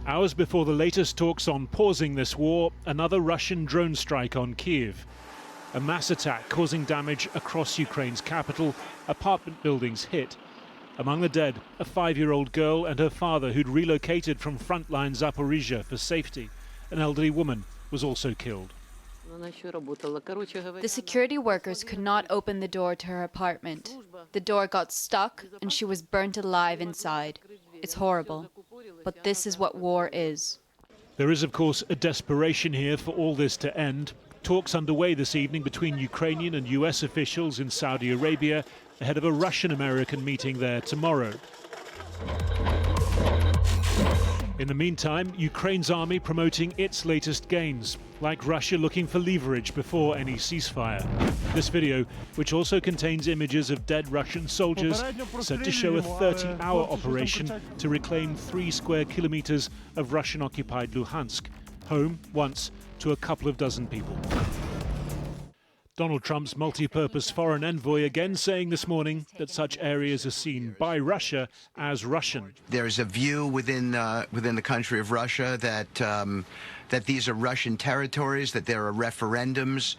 Hours before the latest talks on pausing this war, another Russian drone strike on Kyiv. A mass attack causing damage across Ukraine's capital, apartment buildings hit. Among the dead, a 5-year-old girl and her father who'd relocated from frontline Zaporizhia for safety. An elderly woman was also killed. The security workers could not open the door to her apartment. The door got stuck and she was burnt alive inside. It's horrible. But this is what war is. There is, of course, a desperation here for all this to end. Talks underway this evening between Ukrainian and US officials in Saudi Arabia ahead of a Russian-American meeting there tomorrow. In the meantime, Ukraine's army promoting its latest gains, like Russia looking for leverage before any ceasefire. This video, which also contains images of dead Russian soldiers, said to show a 30-hour operation to reclaim 3 square kilometers of Russian-occupied Luhansk, home once to a couple of dozen people. Donald Trump's multi-purpose foreign envoy again saying this morning that such areas are seen by Russia as Russian. There's a view within the country of Russia that that these are Russian territories, that there are referendums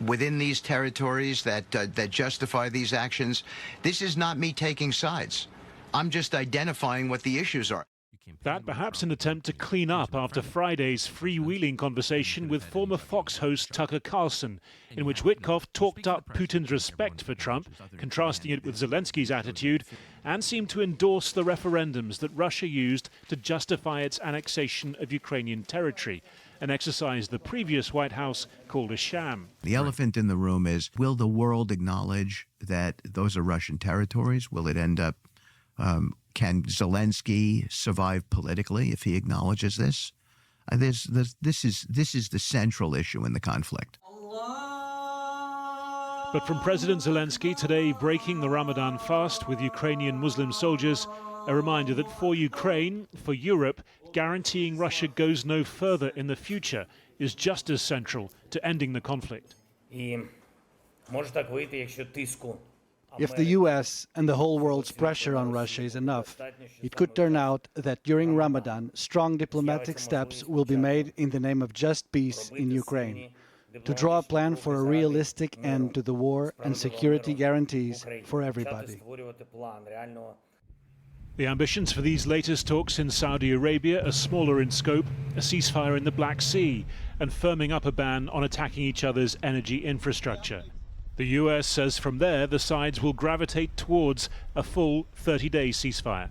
within these territories that justify these actions. This is not me taking sides. I'm just identifying what the issues are. That perhaps an attempt to clean up after Friday's freewheeling conversation with former Fox host Tucker Carlson, in which Witkoff talked up Putin's respect for Trump, contrasting it with Zelensky's attitude, and seemed to endorse the referendums that Russia used to justify its annexation of Ukrainian territory, an exercise the previous White House called a sham. The elephant in the room is, will the world acknowledge that those are Russian territories? Will it end up can Zelensky survive politically if he acknowledges this? This is the central issue in the conflict. But from President Zelensky today breaking the Ramadan fast with Ukrainian Muslim soldiers, a reminder that for Ukraine, for Europe, guaranteeing Russia goes no further in the future is just as central to ending the conflict. If the US and the whole world's pressure on Russia is enough, it could turn out that during Ramadan, strong diplomatic steps will be made in the name of just peace in Ukraine, to draw a plan for a realistic end to the war and security guarantees for everybody. The ambitions for these latest talks in Saudi Arabia are smaller in scope, a ceasefire in the Black Sea, and firming up a ban on attacking each other's energy infrastructure. The US says from there the sides will gravitate towards a full 30-day ceasefire.